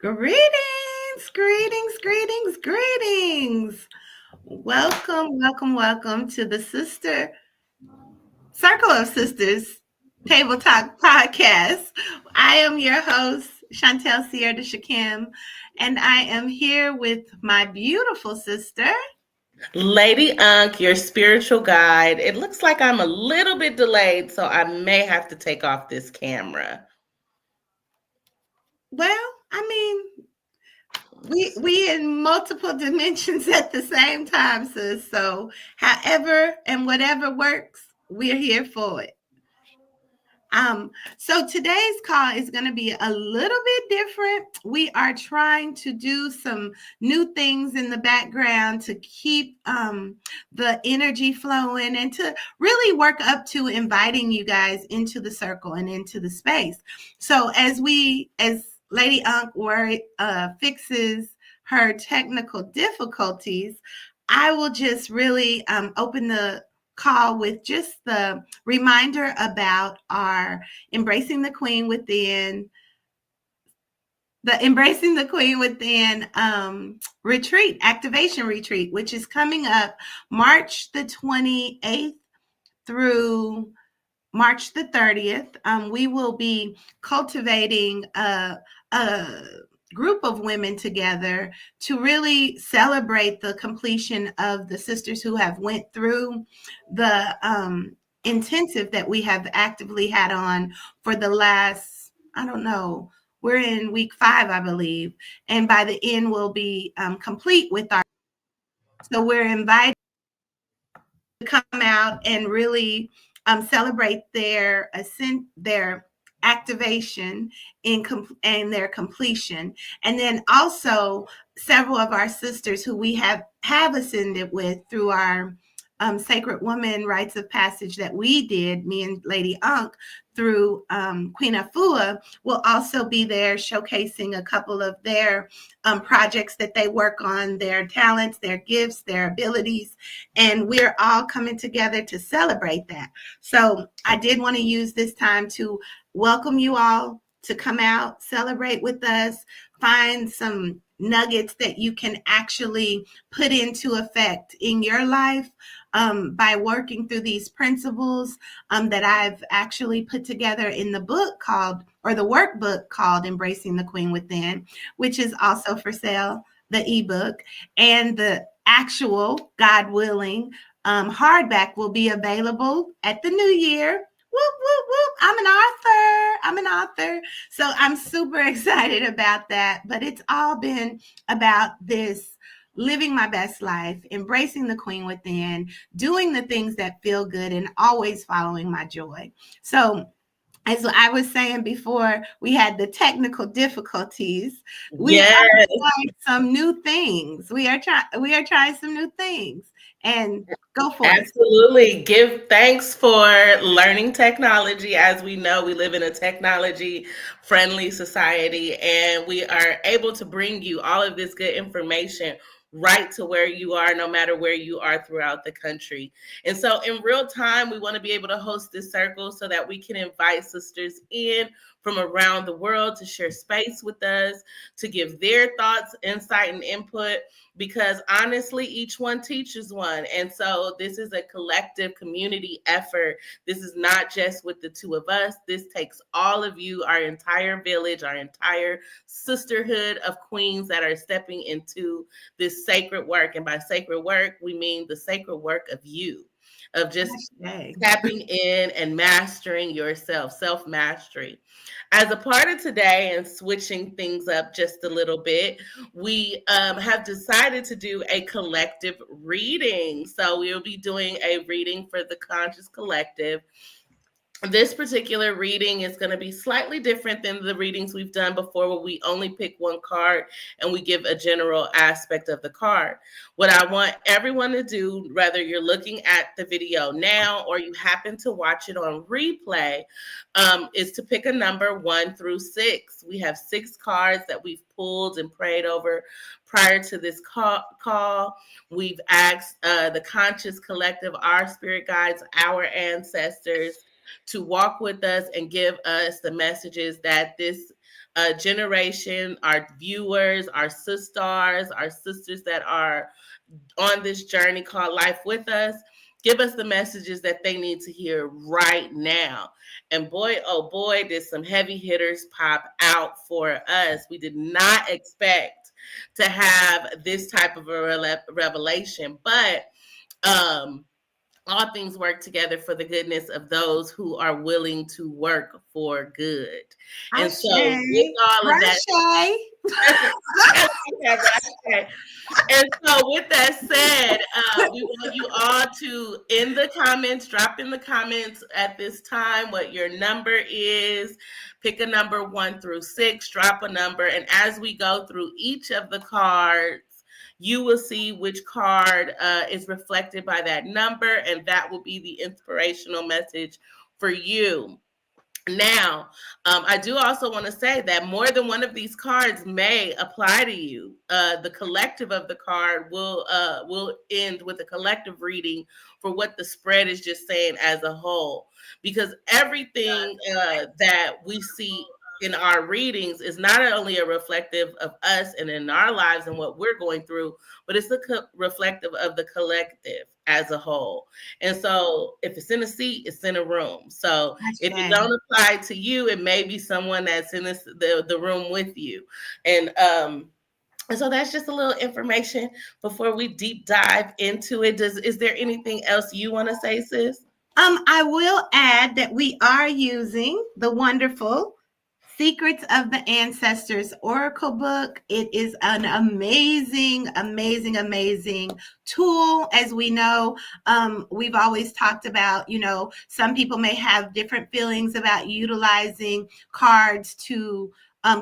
Greetings, greetings, greetings, greetings. Welcome to the Sister Circle of Sisters Table Talk podcast. I am your host, Chantel Sierra de Shakim, and I am here with my beautiful sister. Lady Unk, your spiritual guide. It looks like I'm a little bit delayed, so I may have to take off this camera. Well, I mean, we in multiple dimensions at the same time, sis. So however and whatever works, we're here for it. So today's call is going to be a little bit different. We are trying to do some new things in the background to keep the energy flowing and to really work up to inviting you guys into the circle and into the space. So as Lady Unk fixes her technical difficulties, I will just really open the call with just the reminder about our Embracing the Queen Within, the Embracing the Queen Within retreat, activation retreat, which is coming up March the 28th through March the 30th. We will be cultivating a group of women together to really celebrate the completion of the sisters who have went through the intensive that we have actively had on for the last, I don't know, we're in week 5, I believe, and by the end we'll be complete with our. So we're invited to come out and really celebrate their ascent, their activation and their completion. And then also several of our sisters who we have ascended with through our Sacred Woman rites of passage that we did, me and Lady Unk, through Queen Afua, will also be there showcasing a couple of their projects that they work on, their talents, their gifts, their abilities, and we're all coming together to celebrate that. So I did want to use this time to welcome you all to come out, celebrate with us, find some nuggets that you can actually put into effect in your life by working through these principles that I've actually put together in the book called, or the workbook called Embracing the Queen Within, which is also for sale, the ebook, and the actual, God willing, hardback will be available at the new year. Whoop, whoop, whoop. I'm an author. So I'm super excited about that. But it's all been about this living my best life, embracing the queen within, doing the things that feel good, and always following my joy. So as I was saying before, we had the technical difficulties. We Yes, are trying some new things. We are trying some new things. And go for it. absolutely. Give thanks for learning technology. As we know, we live in a technology friendly society, and we are able to bring you all of this good information right to where you are, no matter where you are throughout the country. And so, in real time, we want to be able to host this circle so that we can invite sisters in from around the world to share space with us, to give their thoughts, insight, and input, because honestly, each one teaches one. And so this is a collective community effort. This is not just with the two of us. This takes all of you, our entire village, our entire sisterhood of queens that are stepping into this sacred work. And by sacred work, we mean the sacred work of you, of just Okay. tapping in and mastering yourself, self-mastery. As a part of today and switching things up just a little bit, we have decided to do a collective reading. So we'll be doing a reading for the Conscious Collective. This particular reading is going to be slightly different than the readings we've done before, where we only pick one card and we give a general aspect of the card. What I want everyone to do, whether you're looking at the video now or you happen to watch it on replay, is to pick a number 1 through 6. We have 6 cards that we've pulled and prayed over prior to this call. We've asked the Conscious Collective, our spirit guides, our ancestors, to walk with us and give us the messages that this generation, our viewers, our sisters that are on this journey called Life with Us. Give us the messages that they need to hear right now. And boy, oh boy, did some heavy hitters pop out for us. We did not expect to have this type of a revelation, but um, all things work together for the goodness of those who are willing to work for good. And so, with Ashe. all of that, Crochet. and so, with that said, we want you all to, in the comments, drop in the comments at this time what your number is. Pick a number 1 through 6, drop a number. And as we go through each of the cards, you will see which card is reflected by that number, and that will be the inspirational message for you. Now, I do also want to say that more than one of these cards may apply to you. The collective of the card will end with a collective reading for what the spread is just saying as a whole, because everything that we see in our readings is not only a reflective of us and in our lives and what we're going through, but it's a reflective of the collective as a whole. And so, if it's in a seat, it's in a room. So if it Ashe. don't apply to you, it may be someone that's in the room with you. And so that's just a little information before we deep dive into it. Is there anything else you want to say, sis? I will add that we are using the wonderful Secrets of the Ancestors Oracle book. It is an amazing, amazing, amazing tool. As we know, we've always talked about, some people may have different feelings about utilizing cards to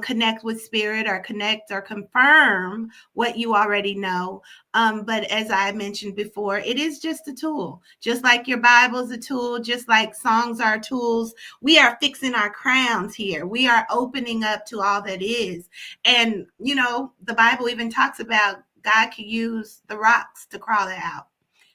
connect with spirit or connect or confirm what you already know. But as I mentioned before, it is just a tool, just like your Bible's a tool, just like songs are tools. We are fixing our crowns here. We are opening up to all that is. And, the Bible even talks about God can use the rocks to crawl it out.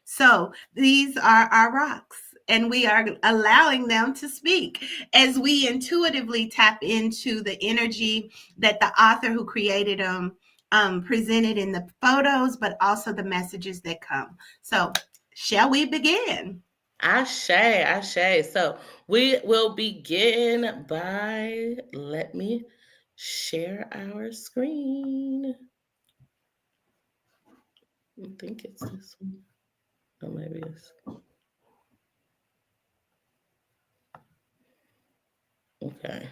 So these are our rocks, and we are allowing them to speak as we intuitively tap into the energy that the author who created them presented in the photos, but also the messages that come. So, shall we begin? Ashe, Ashe. So we will begin by, let me share our screen. I think it's this one. Oh, maybe it's. Okay.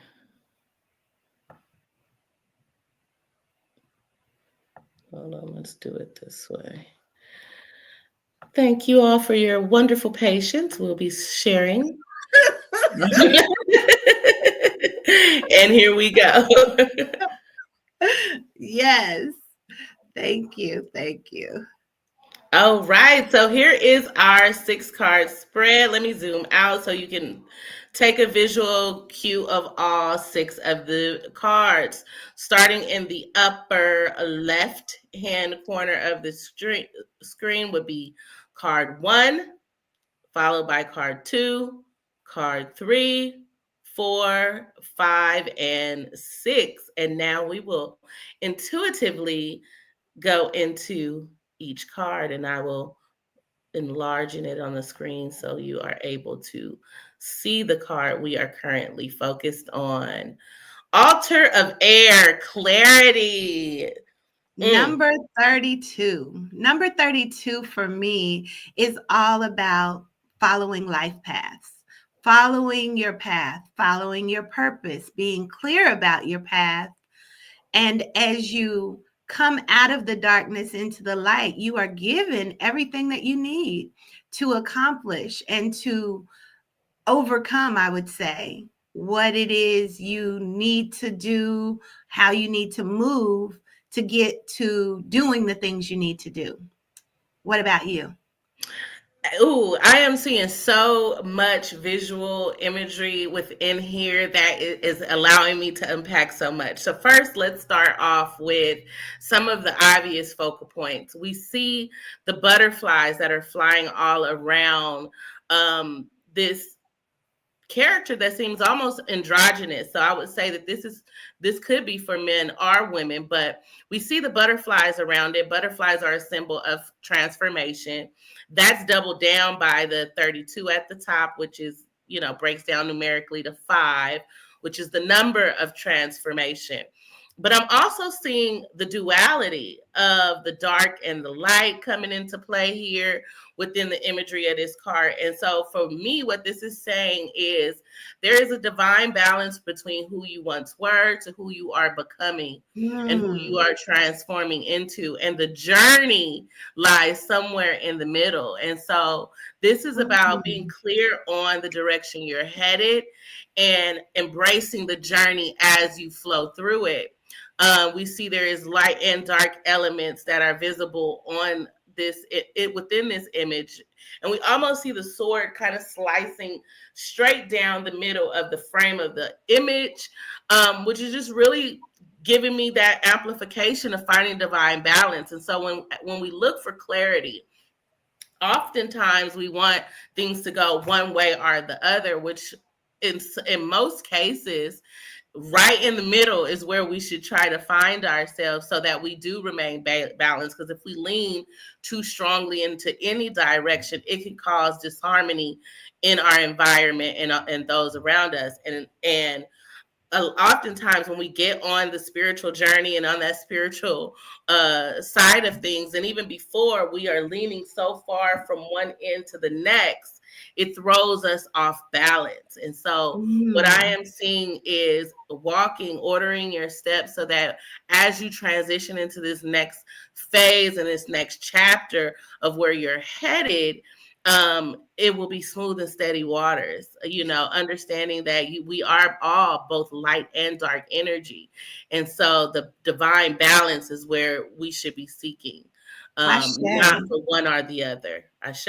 Hold on, let's do it this way. Thank you all for your wonderful patience. We'll be sharing. And here we go. Yes. Thank you. Thank you. All right. So here is our 6 card spread. Let me zoom out so you can take a visual cue of all 6 of the cards. Starting in the upper left hand corner of the screen would be card 1, followed by card 2, card 3, 4, 5, and 6. And now we will intuitively go into each card, and I will enlarging it on the screen so you are able to see the card we are currently focused on. Altar of Air, Clarity. Number 32. Number 32 for me is all about following life paths, following your path, following your purpose, being clear about your path. And as you come out of the darkness into the light, you are given everything that you need to accomplish and to overcome, I would say, what it is you need to do, how you need to move to get to doing the things you need to do. What about you? Ooh, I am seeing so much visual imagery within here that is allowing me to unpack so much. So first, let's start off with some of the obvious focal points. We see the butterflies that are flying all around this character that seems almost androgynous. So I would say that this could be for men or women, but we see the butterflies around it. Butterflies are a symbol of transformation. That's doubled down by the 32 at the top, which is, breaks down numerically to 5, which is the number of transformation. But I'm also seeing the duality of the dark and the light coming into play here within the imagery of this card. And so for me, what this is saying is there is a divine balance between who you once were to who you are becoming and who you are transforming into. And the journey lies somewhere in the middle. And so this is about being clear on the direction you're headed and embracing the journey as you flow through it. We see there is light and dark elements that are visible on this within this image, and we almost see the sword kind of slicing straight down the middle of the frame of the image, which is just really giving me that amplification of finding divine balance. And so when we look for clarity, oftentimes we want things to go one way or the other, which in most cases right in the middle is where we should try to find ourselves so that we do remain balanced. Because if we lean too strongly into any direction, it can cause disharmony in our environment and those around us. And oftentimes when we get on the spiritual journey and on that spiritual side of things, and even before, we are leaning so far from one end to the next, it throws us off balance. And so what I am seeing is ordering your steps so that as you transition into this next phase and this next chapter of where you're headed, it will be smooth and steady waters, understanding that we are all both light and dark energy. And so the divine balance is where we should be seeking, not for one or the other. Ashe.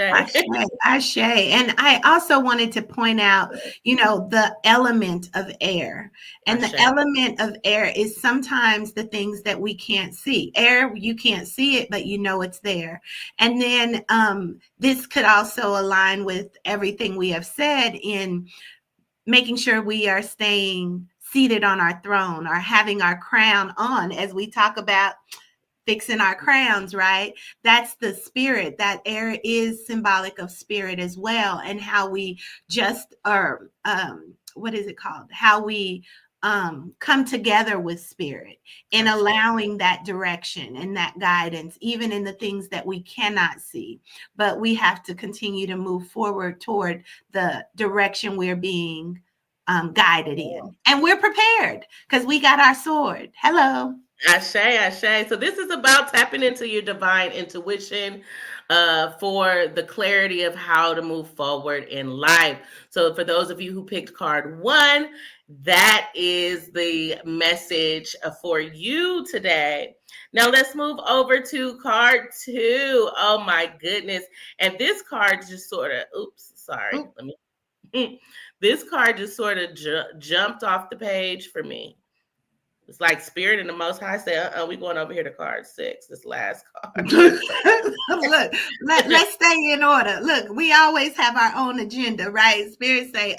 Ashe. And I also wanted to point out, the element of air. And the element of air is sometimes the things that we can't see. Air, you can't see it, but you know it's there. And then this could also align with everything we have said in making sure we are staying seated on our throne or having our crown on as we talk about fixing our crowns, right? That's the spirit. That air is symbolic of spirit as well, and how we just are, what is it called? How we come together with spirit in allowing that direction and that guidance, even in the things that we cannot see. But we have to continue to move forward toward the direction we're being guided in. And we're prepared because we got our sword. Hello. Ashe, ashe. So this is about tapping into your divine intuition for the clarity of how to move forward in life. So for those of you who picked card 1, that is the message for you today. Now let's move over to card 2. Oh my goodness. And this card just sort of, this card just sort of jumped off the page for me. It's like Spirit and the Most High said, we going over here to card 6, this last card. Look, let's stay in order. Look, we always have our own agenda, right? Spirit say,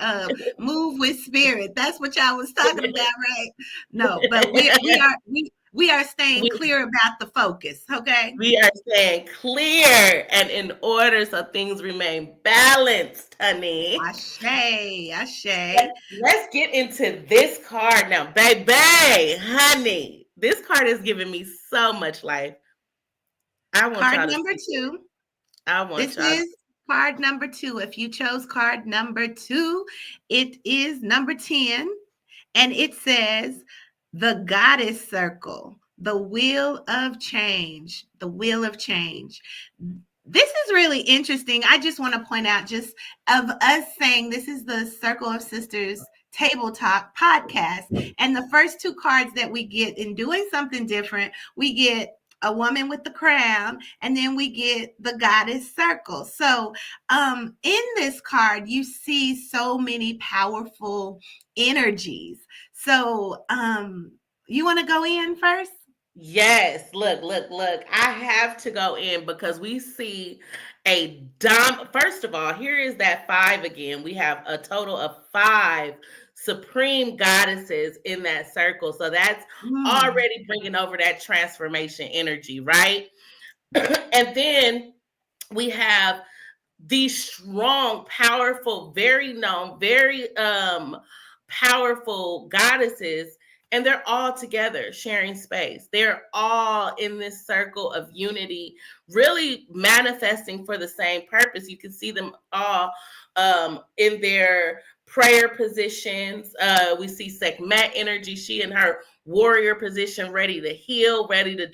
move with spirit. That's what y'all was talking about, right? No, but we are staying clear about the focus, okay? We are staying clear and in order so things remain balanced, honey. Ashe, ashe. Let's get into this card now, baby, honey. This card is giving me so much life. I want card number 2. This is card number 2. If you chose card number 2, it is number 10, and it says the Goddess Circle, the wheel of change, the wheel of change. This is really interesting. I just want to point out, just of us saying this is the Circle of Sisters Table Talk podcast, and the first 2 cards that we get in doing something different, we get a woman with the crown, and then we get the Goddess Circle. So in this card, you see so many powerful energies. So you want to go in first? Yes, look. I have to go in because we see first of all, here is that five again. We have a total of five supreme goddesses in that circle. So that's Mm, already bringing over that transformation energy, right? And then we have these strong, powerful, very known, very powerful goddesses, and they're all together sharing space. They're all in this circle of unity, really manifesting for the same purpose. You can see them all in their prayer positions. We see Sekhmet energy, she in her warrior position, ready to heal, ready to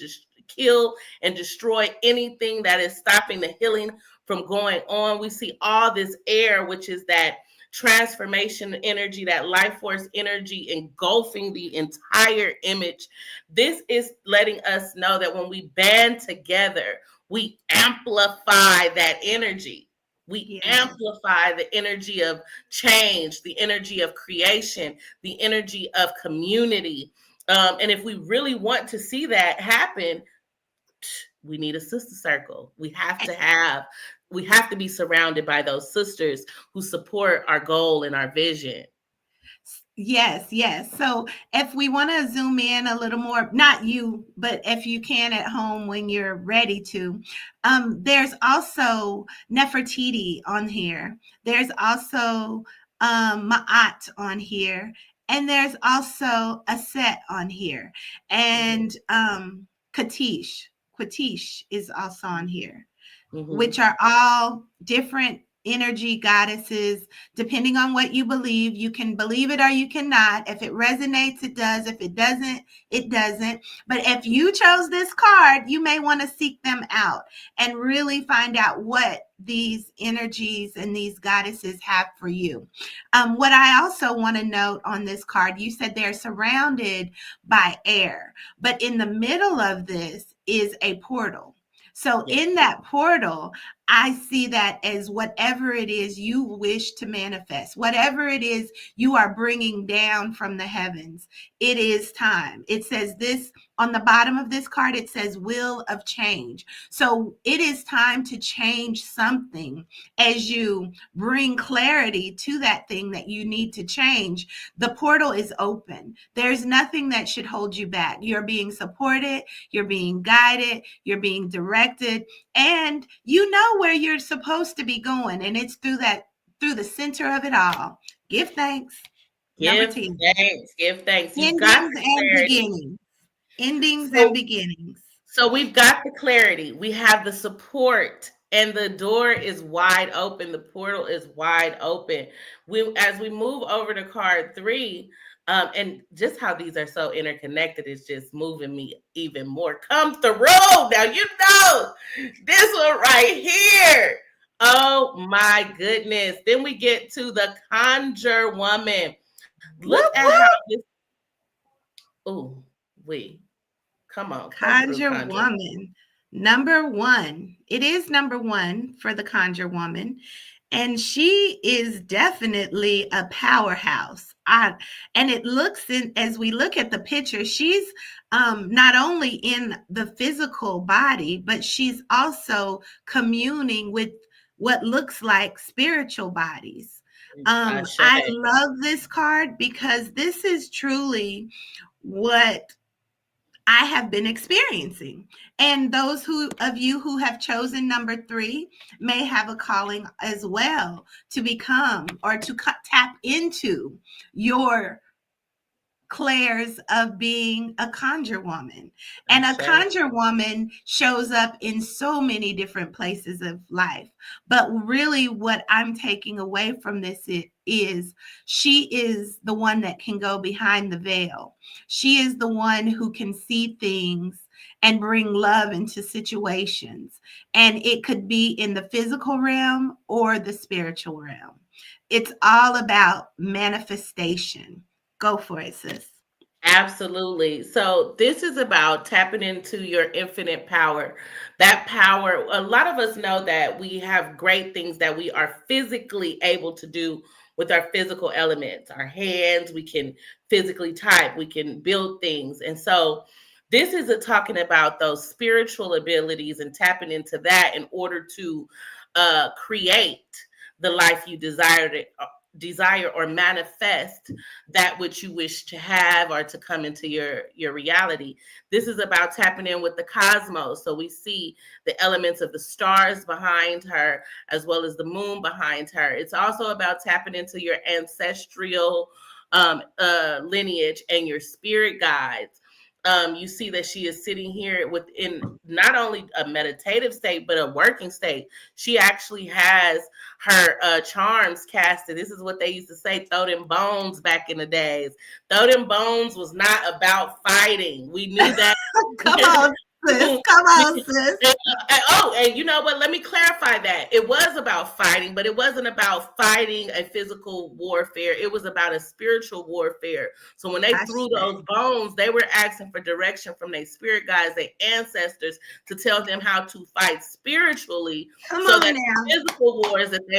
kill and destroy anything that is stopping the healing from going on. We see all this air, which is that transformation energy, that life force energy engulfing the entire image. This is letting us know that when we band together, we amplify that energy. We yes. amplify the energy of change, the energy of creation, the energy of community. And if we really want to see that happen, we need a sister circle. We have to be surrounded by those sisters who support our goal and our vision. Yes, yes. So if we want to zoom in a little more, not you, but if you can at home when you're ready to, there's also Nefertiti on here. There's also Ma'at on here. And there's also Aset on here. Mm-hmm. And Katish. Katish is also on here, Mm-hmm. which are all different energy goddesses. Depending on what you believe, you can believe it or you cannot. If it resonates, it does. If it doesn't, it doesn't. But if you chose this card, you may want to seek them out and really find out what these energies and these goddesses have for you. What I also want to note on this card, you said they're surrounded by air, but in the middle of this is a portal. So Yes. in that portal, I see that as whatever it is you wish to manifest, whatever it is you are bringing down from the heavens, it is time. It says this on the bottom of this card, it says will of change. So it is time to change something as you bring clarity to that thing that you need to change. The portal is open. There's nothing that should hold you back. You're being supported, you're being guided, you're being directed, and you know where you're supposed to be going, and it's through the center of it all. Give thanks. Number Give 10. thanks. Give thanks. You've got Endings the and clarity. beginnings. Endings and So beginnings. we've got the clarity, we have the support, and the door is wide open. The portal is wide open. We as we move over to card three, and just how these are so interconnected is just moving me even more. Come through. Now you know this one right here. Oh my goodness. Then we get to the conjure woman. Look Whoop, at how whoop. this, oh, we come on, come through, Conjure conjure. woman. Number one. It is number one for the conjure woman. And she is definitely a powerhouse. And it looks in as we look at the picture, she's not only in the physical body, but she's also communing with what looks like spiritual bodies. Ashe. I love this card because this is truly what I have been experiencing. And those who of you who have chosen number three may have a calling as well to become or to tap into your Clairs of being a conjure woman. And a Ashe. conjure woman shows up in so many different places of life. But really, what I'm taking away from this is she is the one that can go behind the veil. She is the one who can see things and bring love into situations. And it could be in the physical realm or the spiritual realm. It's all about manifestation. Go for it, sis. Absolutely. So this is about tapping into your infinite power. That power, a lot of us know that we have great things that we are physically able to do with our physical elements. Our hands, we can physically type, we can build things. And so This is talking about those spiritual abilities and tapping into that in order to create the life you desire or manifest that which you wish to have or to come into your reality. This is about tapping in with the cosmos. So we see the elements of the stars behind her as well as the moon behind her. It's also about tapping into your ancestral lineage and your spirit guides. You see that she is sitting here within not only a meditative state but a working state. She actually has her charms casted. This is what they used to say, throw them bones back in the days. Throw them bones was not about fighting. We knew that. Come on, sis. Come on, sis. And you know what? Let me clarify that. It was about fighting, but it wasn't about fighting a physical warfare. It was about a spiritual warfare. So when they I threw say. those bones, they were asking for direction from their spirit guides, their ancestors, to tell them how to fight spiritually, Come so on that now. physical wars that they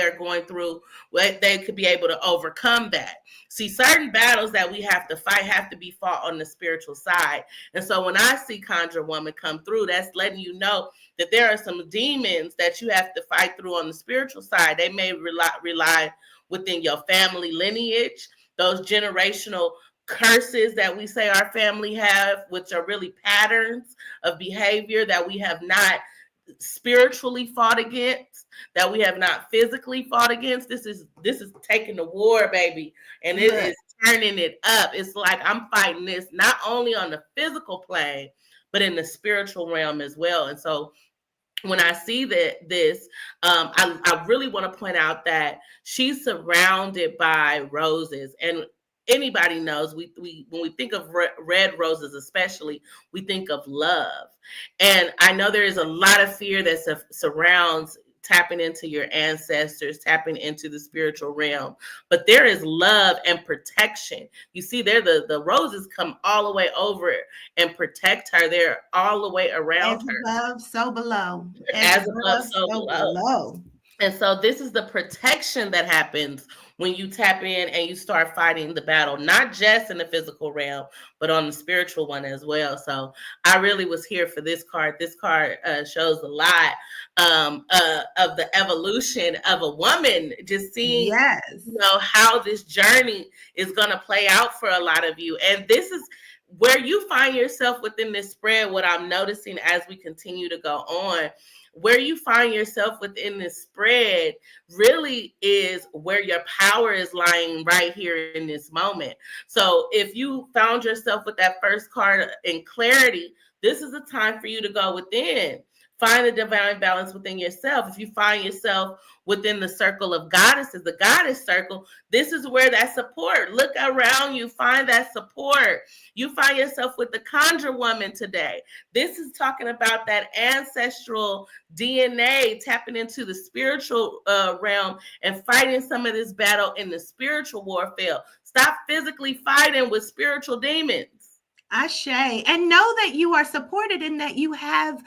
are going through, they could be able to overcome that. See, certain battles that we have to fight have to be fought on the spiritual side. And so when I see Conjure Woman come through, that's letting you know that there are some demons that you have to fight through on the spiritual side. They may rely within your family lineage, those generational curses that we say our family have, which are really patterns of behavior that we have not spiritually fought against, that we have not physically fought against. This is taking the war, baby, and it Look, is turning it up. It's like I'm fighting this not only on the physical plane but in the spiritual realm as well. And so when I see I really want to point out that she's surrounded by roses. And anybody knows, we when we think of red roses especially, we think of love. And I know there is a lot of fear that surrounds tapping into your ancestors, tapping into the spiritual realm, but there is love and protection. You see there, the roses come all the way over and protect her. They're all the way as around her, above, so below. As as above, above, so so below. below. And so this is the protection that happens when you tap in and you start fighting the battle, not just in the physical realm, but on the spiritual one as well. So I really was here for this card. This card shows a lot of the evolution of a woman, just seeing, Yes. how this journey is going to play out for a lot of you. And this is where you find yourself within this spread. What I'm noticing as we continue to go on, where you find yourself within this spread really is where your power is lying right here in this moment. So if you found yourself with that first card in clarity, this is the time for you to go within. Find the divine balance within yourself. If you find yourself within the circle of goddesses, the goddess circle, this is where that support. Look around you, find that support. You find yourself with the Conjure Woman today. This is talking about that ancestral DNA, tapping into the spiritual realm and fighting some of this battle in the spiritual warfare. Stop physically fighting with spiritual demons. Ashe. And know that you are supported and that you have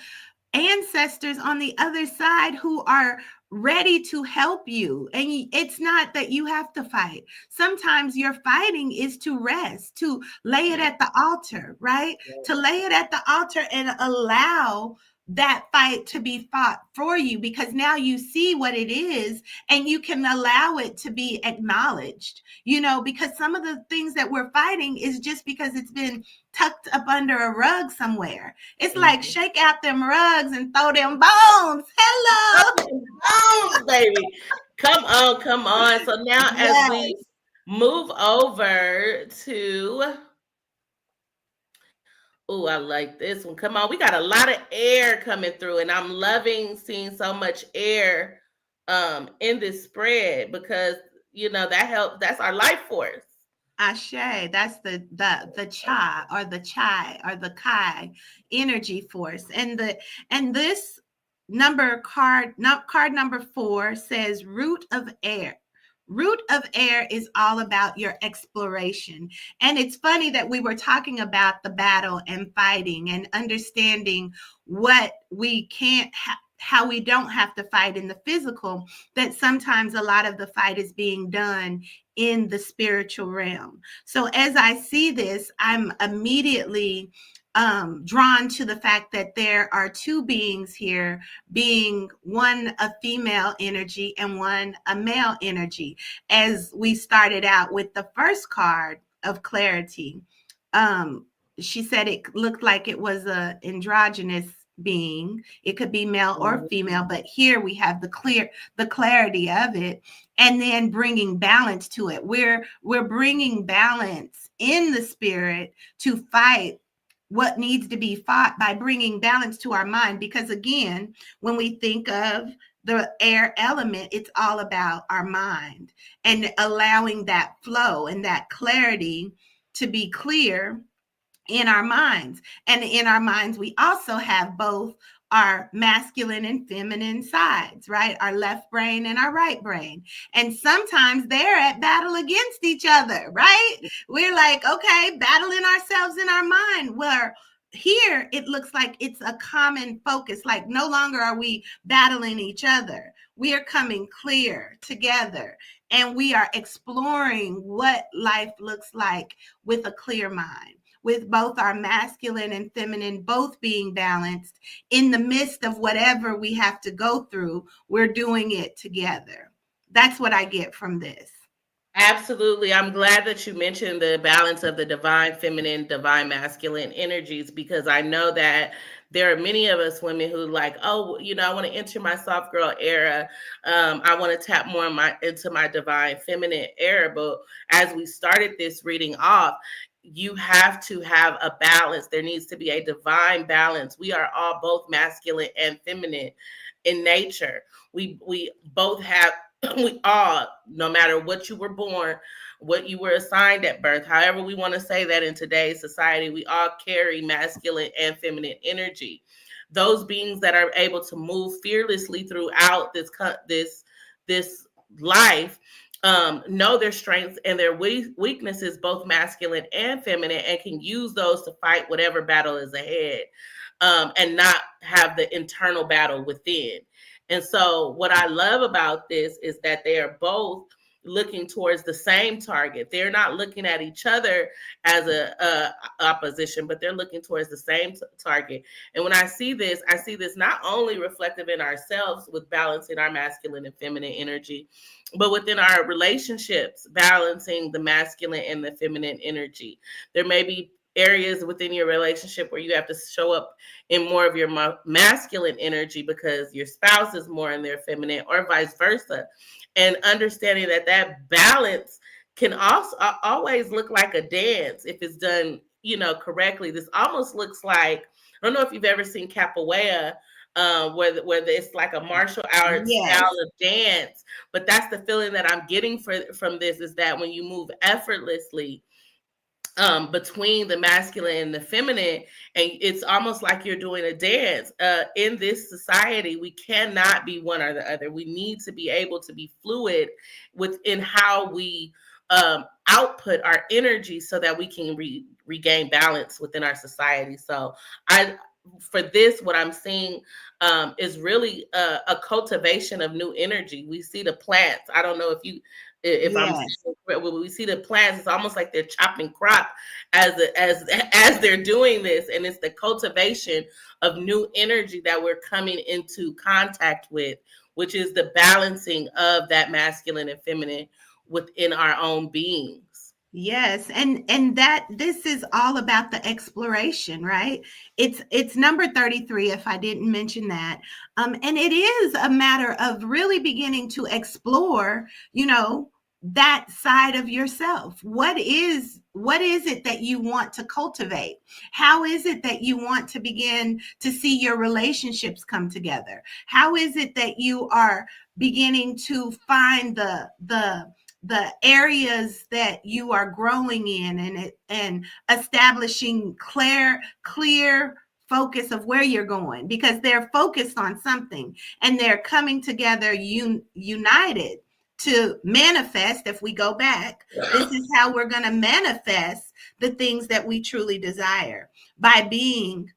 ancestors on the other side who are ready to help you. And it's not that you have to fight. Sometimes your fighting is to rest, to lay it at the altar, right? To lay it at the altar and allow that fight to be fought for you, because now you see what it is and you can allow it to be acknowledged, because some of the things that we're fighting is just because it's been tucked up under a rug somewhere. It's like shake out them rugs and throw them bones. Hello. Oh, baby. Come on, come on. So now as we Yes. move over to, oh, I like this one. Come on. We got a lot of air coming through, and I'm loving seeing so much air in this spread because that helps. That's our life force. Ashe, that's the chai or the kai energy force. And this card number 4 says root of air. Root of air is all about your exploration. And it's funny that we were talking about the battle and fighting and understanding what we can't how we don't have to fight in the physical, that sometimes a lot of the fight is being done in the spiritual realm. So as I see this, I'm immediately drawn to the fact that there are two beings here, being one a female energy and one a male energy. As we started out with the first card of clarity, um, she said it looked like it was a androgynous being. It could be male or female, but here we have the clarity of it, and then bringing balance to it. We're bringing balance in the spirit to fight what needs to be fought by bringing balance to our mind. Because again, when we think of the air element, it's all about our mind and allowing that flow and that clarity to be clear in our minds. And in our minds, we also have both our masculine and feminine sides, right? Our left brain and our right brain. And sometimes they're at battle against each other, right? We're like, okay, battling ourselves in our mind. Where here it looks like it's a common focus, like no longer are we battling each other. We are coming clear together and we are exploring what life looks like with a clear mind, with both our masculine and feminine both being balanced in the midst of whatever we have to go through. We're doing it together. That's what I get from this. Absolutely. I'm glad that you mentioned the balance of the divine feminine, divine masculine energies, because I know that there are many of us women who like, oh, I want to enter my soft girl era. I want to tap more into my divine feminine era. But as we started this reading off, you have to have a balance. There needs to be a divine balance. We are all both masculine and feminine in nature. We both have we all, no matter what you were born, what you were assigned at birth, however we want to say that in today's society, we all carry masculine and feminine energy. Those beings that are able to move fearlessly throughout this life know their strengths and their weaknesses, both masculine and feminine, and can use those to fight whatever battle is ahead, and not have the internal battle within. And so, what I love about this is that they are both looking towards the same target. They're not looking at each other as a opposition, but they're looking towards the same target. And when I see this not only reflective in ourselves with balancing our masculine and feminine energy, but within our relationships, balancing the masculine and the feminine energy. There may be areas within your relationship where you have to show up in more of your masculine energy because your spouse is more in their feminine, or vice versa. And understanding that balance can also always look like a dance if it's done, correctly. This almost looks like, I don't know if you've ever seen capoeira, where it's like a martial art style Yes. of dance. But that's the feeling that I'm getting from this, is that when you move effortlessly between the masculine and the feminine, and it's almost like you're doing a dance. In this society, we cannot be one or the other. We need to be able to be fluid within how we output our energy so that we can regain balance within our society. So for this, what I'm seeing is really a cultivation of new energy. We see the plants. I don't know if I'm Yes. saying, when we see the plants, it's almost like they're chopping crop as they're doing this, and it's the cultivation of new energy that we're coming into contact with, which is the balancing of that masculine and feminine within our own beings. Yes, and that this is all about the exploration, right? It's number 33 if I didn't mention that. And it is a matter of really beginning to explore, that side of yourself. What is it that you want to cultivate? How is it that you want to begin to see your relationships come together? How is it that you are beginning to find the areas that you are growing in, and establishing clear focus of where you're going, because they're focused on something and they're coming together united to manifest. If we go back, this is how we're going to manifest the things that we truly desire, by being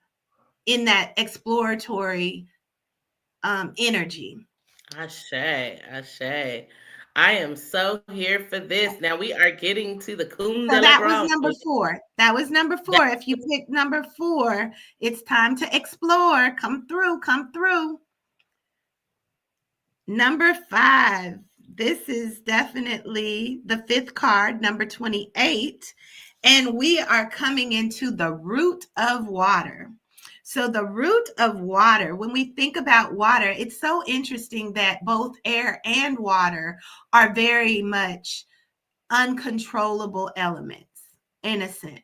in that exploratory energy. Ashe, Ashe. I am so here for this. Now we are getting to the cum de So la that was grande. number four. That was number That, four. If you pick number four, it's time to explore. Come through, come through. Number five. This is definitely the fifth card, number 28. And we are coming into the root of water. So, the root of water, when we think about water, it's so interesting that both air and water are very much uncontrollable elements in a sense.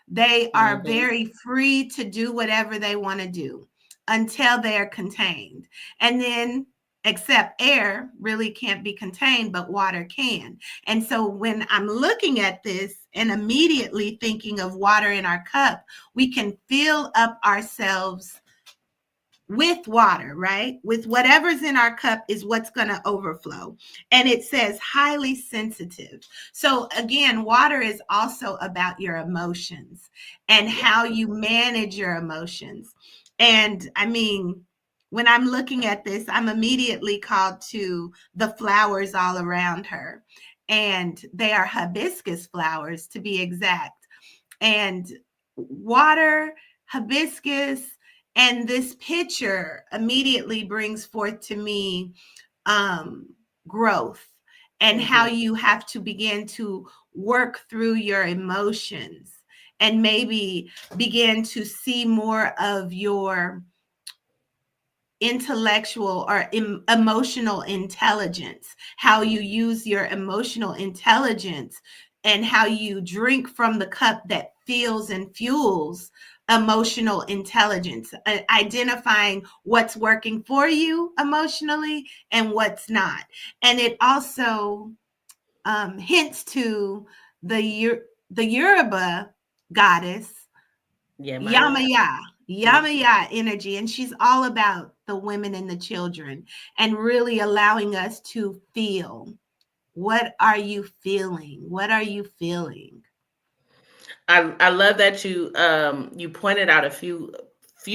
They are mhm. very free to do whatever they want to do until they're contained. And then, except air really can't be contained, but water can. And so, when I'm looking at this and immediately thinking of water in our cup, we can fill up ourselves with water, right? With whatever's in our cup is what's going to overflow. And it says highly sensitive. So, again, water is also about your emotions and Yeah. how you manage your emotions. And I mean, when I'm looking at this, I'm immediately called to the flowers all around her. And they are hibiscus flowers to be exact. And water, hibiscus, and this picture immediately brings forth to me um, growth and how Mhm. you have to begin to work through your emotions and maybe begin to see more of your intellectual or emotional intelligence, how you use your emotional intelligence and how you drink from the cup that feels and fuels emotional intelligence, identifying what's working for you emotionally and what's not. And it also hints to the Yoruba goddess Yeah, Maya. Yamaya, Mhm. Yamaya energy. And she's all about the women and the children and really allowing us to feel. What are you feeling? What are you feeling? I love that you pointed out a few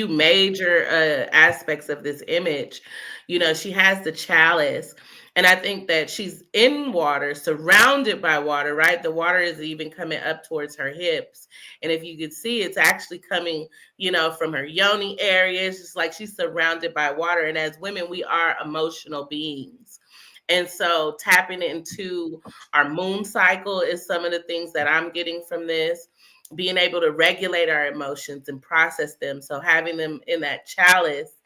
major aspects of this image. You know, she has the chalice, and I think that she's in water, surrounded by water, right? The water is even coming up towards her hips, and if you could see, it's actually coming, you know, from her yoni area. It's just like she's surrounded by water, and as women, we are emotional beings. And so tapping into our moon cycle is some of the things that I'm getting from this, being able to regulate our emotions and process them. So having them in that chalice,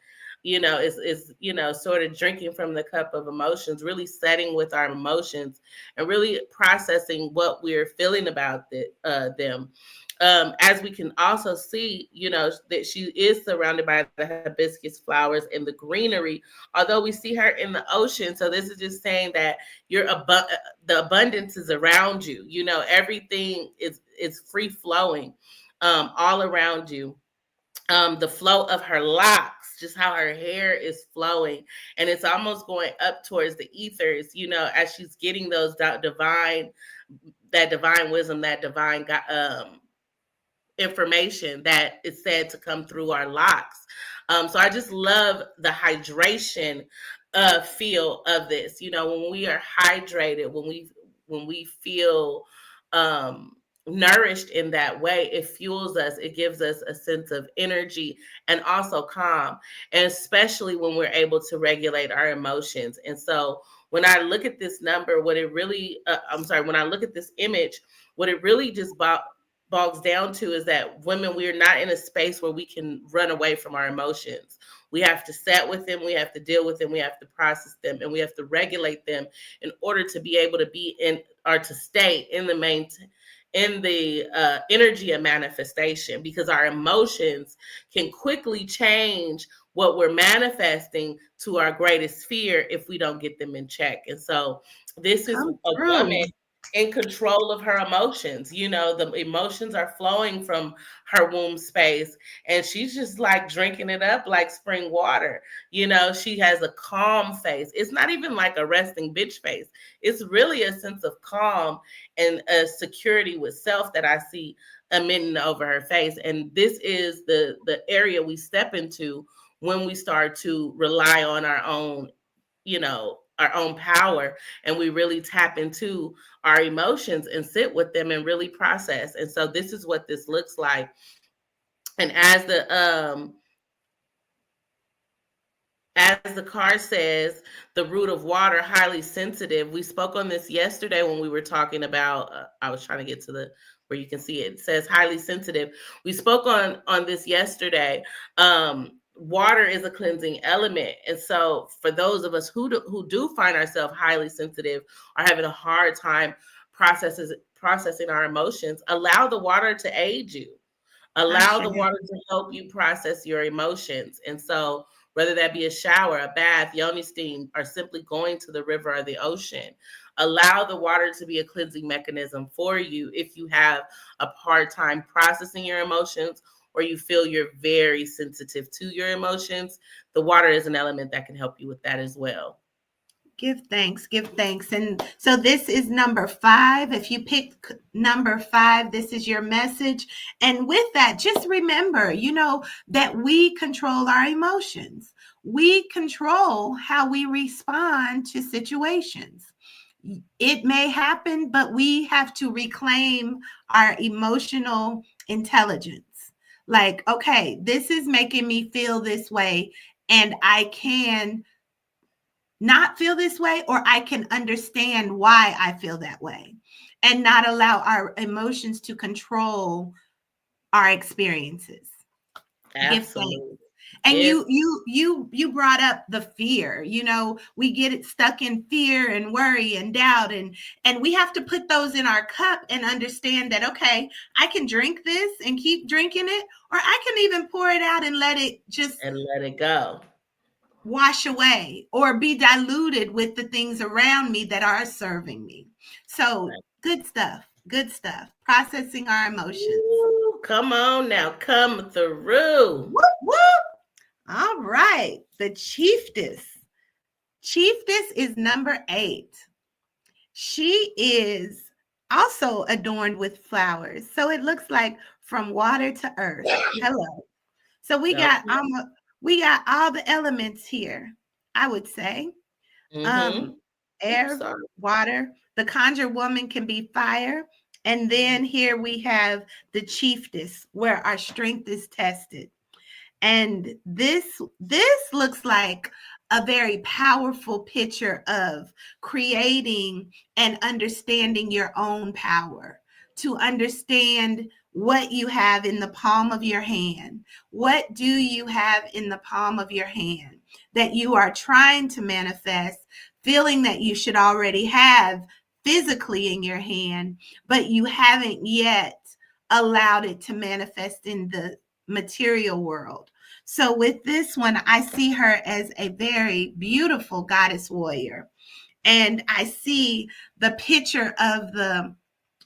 you know, is you know, sort of drinking from the cup of emotions, really setting with our emotions and really processing what we're feeling about them. As we can also see, you know, that she is surrounded by the hibiscus flowers and the greenery, although we see her in the ocean. So this is just saying that the abundance is around you. You know, everything is free flowing all around you. The flow of her locks, just how her hair is flowing, and it's almost going up towards the ethers. You know, as she's getting those divine, that divine wisdom, that divine information that is said to come through our locks. So I just love the hydration feel of this. You know, when we are hydrated, when we feel um, nourished in that way, it fuels us. It gives us a sense of energy and also calm, and especially when we're able to regulate our emotions. And so when I look at this number, what it really, I'm sorry, when I look at this image, what it really just bogs down to is that women, we are not in a space where we can run away from our emotions. We have to sit with them, we have to deal with them, we have to process them, and we have to regulate them in order to be able to be in, or to stay in the energy of manifestation, because our emotions can quickly change what we're manifesting to our greatest fear if we don't get them in check. And so this is Come a through. woman in control of her emotions. You know, the emotions are flowing from her womb space, and she's just like drinking it up like spring water. You know, she has a calm face. It's not even like a resting bitch face. It's really a sense of calm and a security with self that I see emitting over her face. And this is the area we step into when we start to rely on our own, our own power, and we really tap into our emotions and sit with them and really process. And so this is what this looks like. And as the card says, the root of water, highly sensitive. We spoke on this yesterday when we were talking about, I was trying to get to the where you can see it. It says highly sensitive. We spoke on this yesterday. Water is a cleansing element. And so for those of us who do find ourselves highly sensitive or having a hard time processing our emotions, allow the water to aid you. Allow the water to help you process your emotions. And so, whether that be a shower, a bath, yoni steam, or simply going to the river or the ocean, allow the water to be a cleansing mechanism for you if you have a hard time processing your emotions or you feel you're very sensitive to your emotions. The water is an element that can help you with that as well. Give thanks, give thanks. And so this is number 5. If you pick number 5, this is your message. And with that, just remember, that we control our emotions. We control how we respond to situations. It may happen, but we have to reclaim our emotional intelligence. Like, okay, this is making me feel this way, and I can not feel this way, or I can understand why I feel that way, and not allow our emotions to control our experiences. Give thanks. Absolutely. And you brought up the fear. We get it stuck in fear and worry and doubt, and we have to put those in our cup and understand that, okay, I can drink this and keep drinking it, or I can even pour it out and let it go, wash away, or be diluted with the things around me that are serving me. So good stuff. Processing our emotions. Ooh, come on now, come through. Whoop, whoop. All right. The chiefess. Chiefess is number 8. She is also adorned with flowers. So it looks like from water to earth. Hello. So we got all the elements here, I would say. Air, water. The conjure woman can be fire. And then here we have the chiefess, where our strength is tested. And this looks like a very powerful picture of creating and understanding your own power, to understand what you have in the palm of your hand. What do you have in the palm of your hand that you are trying to manifest, feeling that you should already have physically in your hand, but you haven't yet allowed it to manifest in the material world? So with this one, I see her as a very beautiful goddess warrior. And I see the picture of the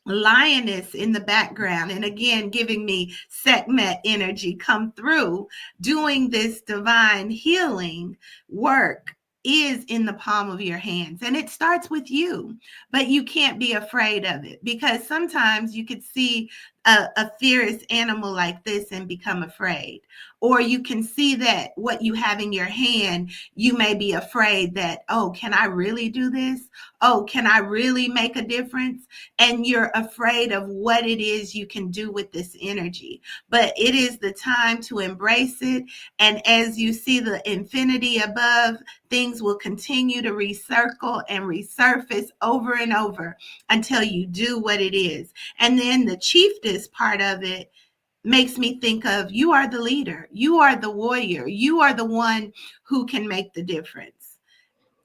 lioness in the background, and again giving me Sekhmet energy come through. Doing this divine healing work is in the palm of your hands, and it starts with you, but you can't be afraid of it, because sometimes you could see a fierce animal like this and become afraid, or you can see that what you have in your hand, you may be afraid that, oh, can I really do this? Oh, can I really make a difference? And you're afraid of what it is you can do with this energy. But it is the time to embrace it. And as you see the infinity above, things will continue to recircle and resurface over and over until you do what it is. And then the chiefess part of it makes me think of, you are the leader, you are the warrior, you are the one who can make the difference,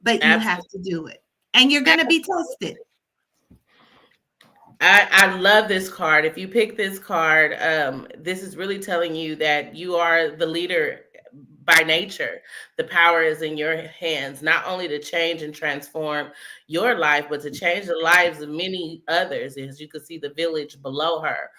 but you have to do it, and you're going to be tested. I love this card. If you pick this card, this is really telling you that you are the leader by nature. The power is in your hands, not only to change and transform your life, but to change the lives of many others. As you can see, the village below her.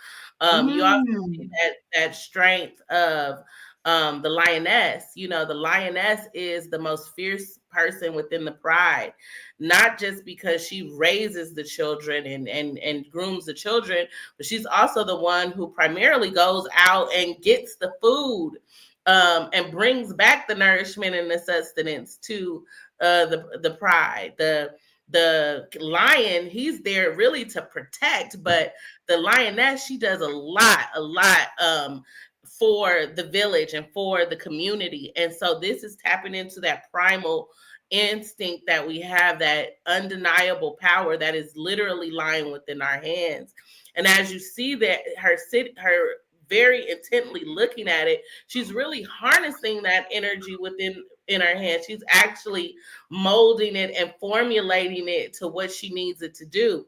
You also see that strength of the lioness. The lioness is the most fierce person within the pride, not just because she raises the children and grooms the children, but she's also the one who primarily goes out and gets the food and brings back the nourishment and the sustenance to the pride. The lion, he's there really to protect, but the lioness, she does a lot for the village and for the community. And so this is tapping into that primal instinct that we have, that undeniable power that is literally lying within our hands. And as you see that her very intently looking at it, she's really harnessing that energy within in her hand. She's actually molding it and formulating it to what she needs it to do.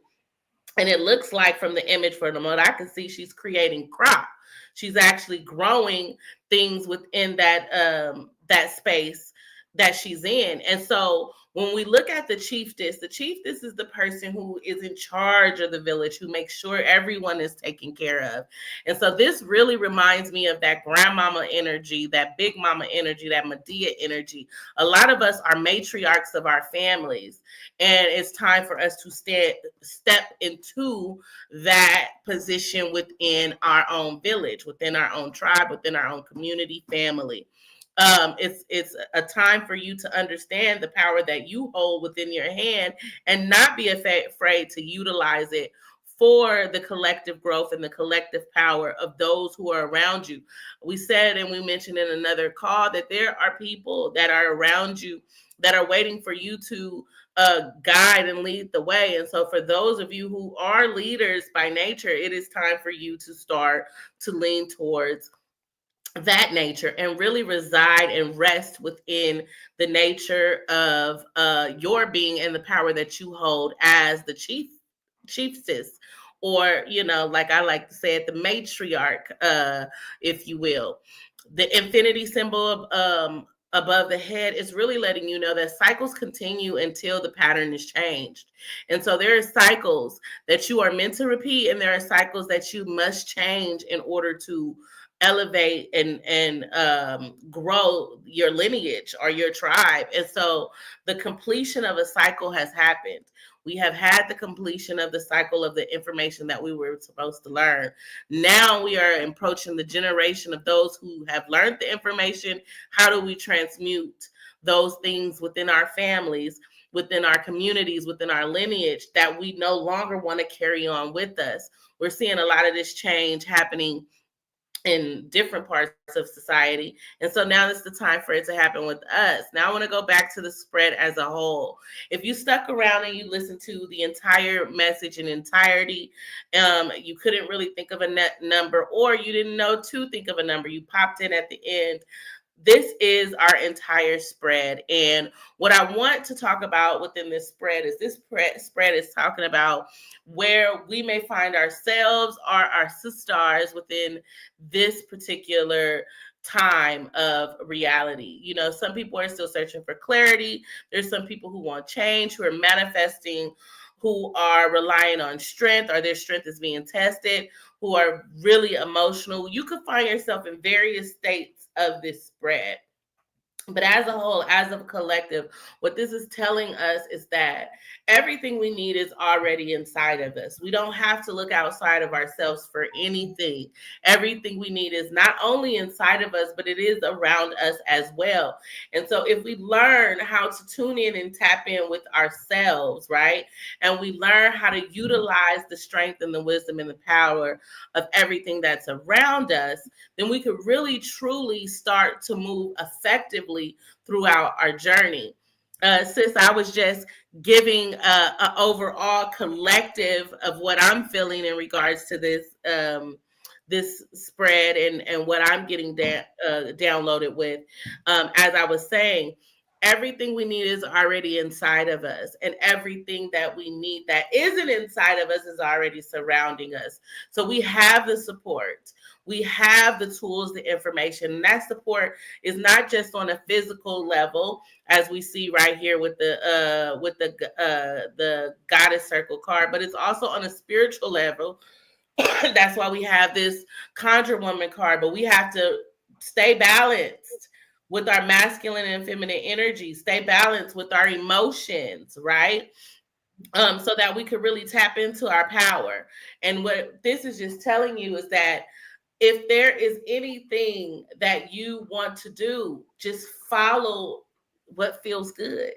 And it looks like, from the image for the moment, I can see she's creating crop. She's actually growing things within that space that she's in. And so when we look at the chiefess is the person who is in charge of the village, who makes sure everyone is taken care of. And so this really reminds me of that grandmama energy, that big mama energy, that Medea energy. A lot of us are matriarchs of our families, and it's time for us to step into that position within our own village, within our own tribe, within our own community, family. It's a time for you to understand the power that you hold within your hand, and not be afraid to utilize it for the collective growth and the collective power of those who are around you. We said, and we mentioned in another call, that there are people that are around you that are waiting for you to guide and lead the way. And so for those of you who are leaders by nature, it is time for you to start to lean towards that nature and really reside and rest within the nature of your being and the power that you hold as the chiefess, or, like I like to say it, the matriarch, if you will. The infinity symbol of, above the head is really letting you know that cycles continue until the pattern is changed. And so there are cycles that you are meant to repeat, and there are cycles that you must change in order to elevate and grow your lineage or your tribe. And so the completion of a cycle has happened. We have had the completion of the cycle of the information that we were supposed to learn. Now we are approaching the generation of those who have learned the information. How do we transmute those things within our families, within our communities, within our lineage, that we no longer want to carry on with us? We're seeing a lot of this change happening in different parts of society. And so now is the time for it to happen with us. Now I want to go back to the spread as a whole. If you stuck around and you listened to the entire message in entirety, you couldn't really think of a net number, or you didn't know to think of a number, you popped in at the end. This is our entire spread. And what I want to talk about within this spread is talking about where we may find ourselves or our sisters within this particular time of reality. Some people are still searching for clarity. There's some people who want change, who are manifesting, who are relying on strength, or their strength is being tested, who are really emotional. You could find yourself in various states of this spread. But as a whole, as a collective, what this is telling us is that everything we need is already inside of us. We don't have to look outside of ourselves for anything. Everything we need is not only inside of us, but it is around us as well. And so if we learn how to tune in and tap in with ourselves, right? And we learn how to utilize the strength and the wisdom and the power of everything that's around us, then we could really truly start to move effectively throughout our journey. Sis, I was just giving an overall collective of what I'm feeling in regards to this spread and what I'm getting downloaded with. As I was saying, everything we need is already inside of us, and everything that we need that isn't inside of us is already surrounding us. So we have the support. We have the tools, the information, and that support is not just on a physical level, as we see right here with the goddess circle card, but it's also on a spiritual level. That's why we have this conjure woman card, but we have to stay balanced with our masculine and feminine energy, stay balanced with our emotions, right? So that we could really tap into our power. And what this is just telling you is that if there is anything that you want to do, just follow what feels good.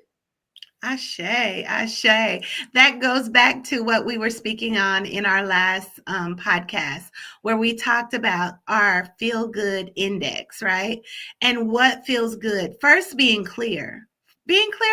Ashe, Ashe. That goes back to what we were speaking on in our last podcast, where we talked about our feel good index, right? And what feels good. First, being clear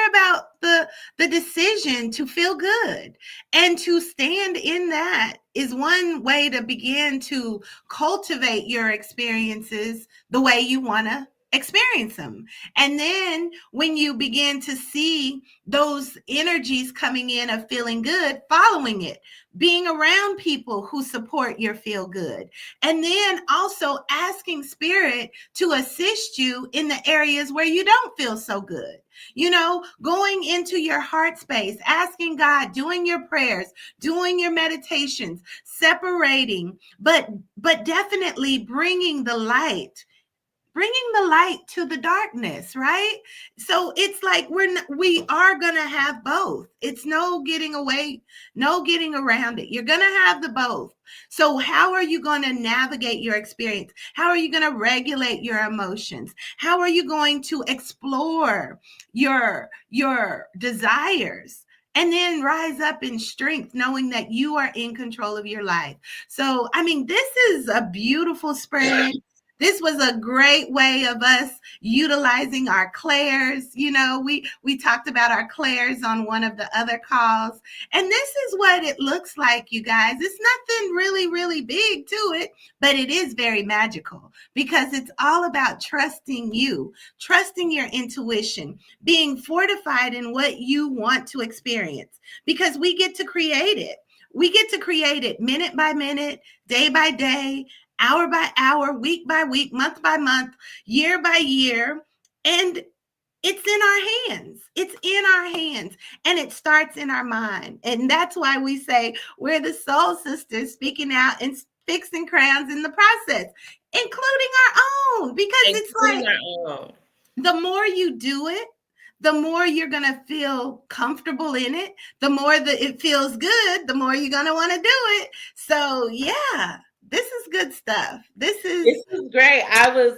about the decision to feel good and to stand in that is one way to begin to cultivate your experiences the way you want to experience them. And then when you begin to see those energies coming in of feeling good, following it, being around people who support your feel good, and then also asking spirit to assist you in the areas where you don't feel so good. Going into your heart space, asking God, doing your prayers, doing your meditations, separating, but definitely bringing the light to the darkness, right? So it's like we are going to have both. It's no getting away, no getting around it. You're going to have the both. So how are you going to navigate your experience? How are you going to regulate your emotions? How are you going to explore your desires? And then rise up in strength, knowing that you are in control of your life. So, I mean, this is a beautiful spread. This was a great way of us utilizing our Clairs. We talked about our Clairs on one of the other calls. And this is what it looks like, you guys. It's nothing really, really big to it, but it is very magical because it's all about trusting you, trusting your intuition, being fortified in what you want to experience, because we get to create it. We get to create it minute by minute, day by day, hour by hour, week by week, month by month, year by year. And it's in our hands. It's in our hands. And it starts in our mind. And that's why we say we're the soul sisters speaking out and fixing crowns in the process, including our own. Because it's Including like our own. the more you do it, the more you're going to feel comfortable in it. The more that it feels good, the more you're going to want to do it. So, yeah, this is good stuff. This is great. I was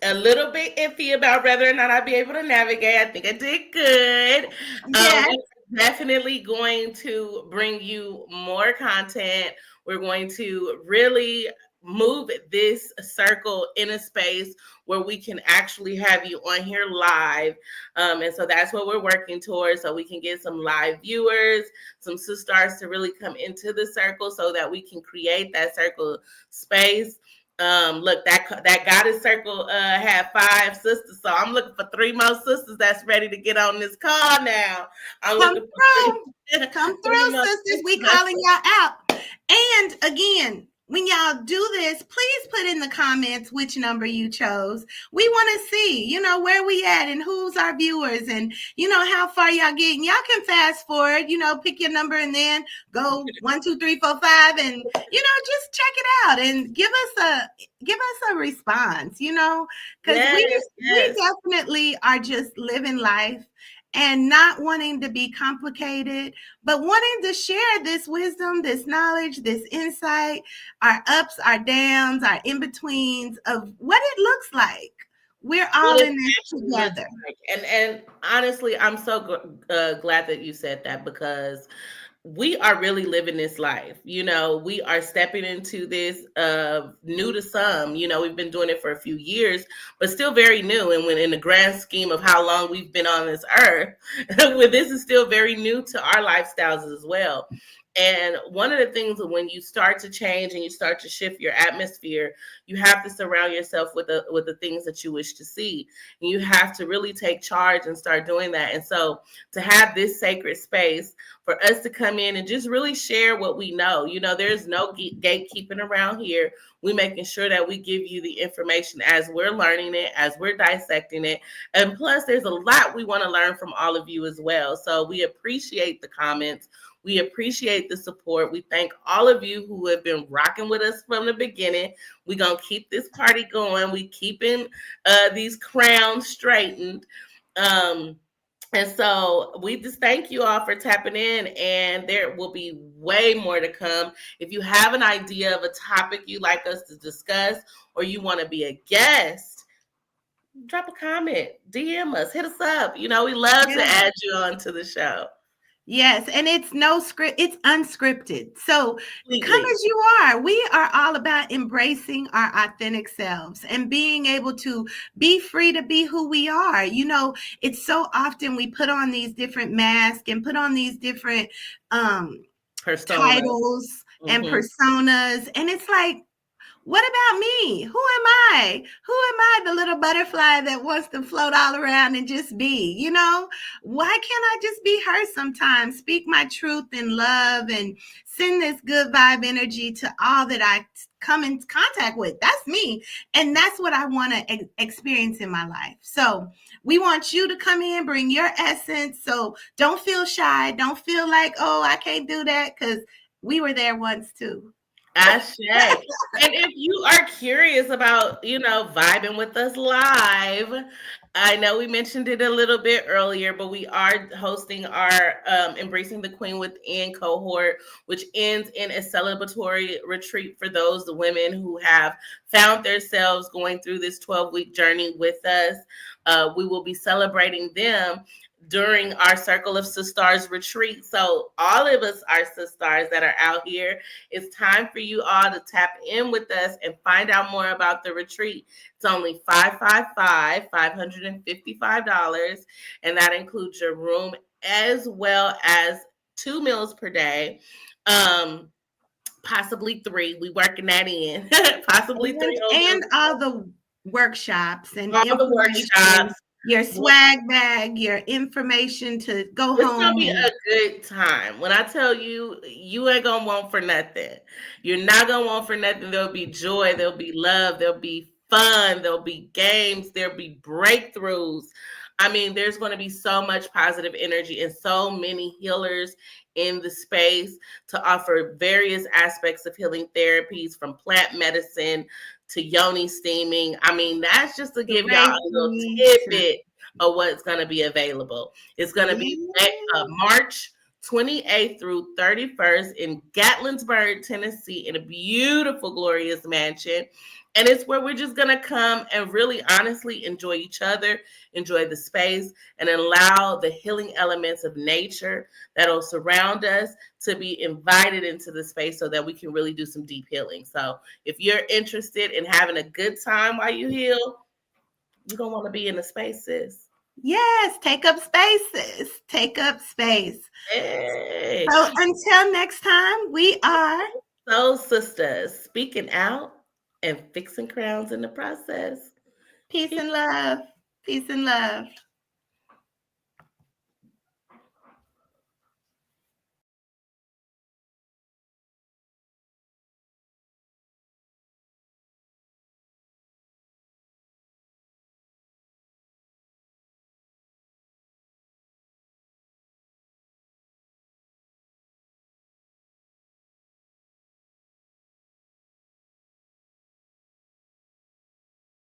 a little bit iffy about whether or not I'd be able to navigate. I think I did good. yeah. We're definitely going to bring you more content. We're going to really move this circle in a space where we can actually have you on here live. And so that's what we're working towards, so we can get some live viewers, some sisters to really come into the circle so that we can create that circle space. Look, that goddess circle had 5 sisters, so I'm looking for 3 more sisters that's ready to get on this call now. I'm Come looking for through. Come 3 through, more sisters. We sisters. calling y'all out. And again, when y'all do this, please put in the comments which number you chose. We want to see, where we at and who's our viewers and, how far y'all getting. Y'all can fast forward, pick your number and then go 1, 2, 3, 4, 5, and, just check it out and give us a response, because Yes, we yes. definitely are just living life and not wanting to be complicated, but wanting to share this wisdom, this knowledge, this insight, our ups, our downs, our in-betweens of what it looks like. We're all What it in this actually looks together. like. And honestly, I'm so glad that you said that, because we are really living this life. We are stepping into this new to some. We've been doing it for a few years, but still very new. And when in the grand scheme of how long we've been on this earth, this is still very new to our lifestyles as well. And one of the things, when you start to change and you start to shift your atmosphere, you have to surround yourself with the things that you wish to see. And you have to really take charge and start doing that. And so to have this sacred space for us to come in and just really share what we know. There's no gatekeeping around here. We making sure that we give you the information as we're learning it, as we're dissecting it. And plus, there's a lot we want to learn from all of you as well. So we appreciate the comments. We appreciate the support. We thank all of you who have been rocking with us from the beginning. We're going to keep this party going. We keeping these crowns straightened. And so we just thank you all for tapping in, and there will be way more to come. If you have an idea of a topic you'd like us to discuss, or you want to be a guest, drop a comment, DM us, hit us up. You know, we love to Yeah. add you on to the show. Yes, and it's no script, it's unscripted. So come Completely. as you are. We are all about embracing our authentic selves and being able to be free to be who we are. You know, it's so often we put on these different masks and put on these different um Persona. titles and Hmm. personas, and it's like, what about me? Who am I? Who am I, the little butterfly that wants to float all around and just be? You know, why can't I just be her sometimes? Speak my truth in love and send this good vibe energy to all that I come in contact with. That's me. And that's what I want to experience in my life. So we want you to come in, bring your essence. So don't feel shy. Don't feel like, oh, I can't do that, because we were there once too. Ashe. And if you are curious about, vibing with us live, I know we mentioned it a little bit earlier, but we are hosting our Embracing the Queen Within cohort, which ends in a celebratory retreat for those the women who have found themselves going through this 12-week journey with us. We will be celebrating them during our Circle of Sistars retreat. So all of us are sisters that are out here. It's time for you all to tap in with us and find out more about the retreat. It's only $555, and that includes your room as well as 2 meals per day. Possibly three. We working that in. Possibly three whole And meals. all the workshops and All the workshops. information, your swag bag, your information to go It's gonna home be and a good time. When I tell you, you ain't gonna want for nothing. You're not gonna want for nothing. There'll be joy, there'll be love, there'll be fun, there'll be games, there'll be breakthroughs. I mean, there's gonna be so much positive energy and so many healers in the space to offer various aspects of healing therapies, from plant medicine to yoni steaming. I mean, that's just to the give y'all a little Reiki. tidbit of what's gonna be available. It's going to be Yeah. March 28th through 31st in Gatlinburg, Tennessee, in a beautiful, glorious mansion. And it's where we're just going to come and really honestly enjoy each other, enjoy the space, and allow the healing elements of nature that'll surround us to be invited into the space so that we can really do some deep healing. So if you're interested in having a good time while you heal, you're going to want to be in the spaces. Yes, take up spaces. Take up space. Hey. So until next time, we are Soul sisters speaking out and fixing crowns in the process. peace Peace. and love. Peace and love.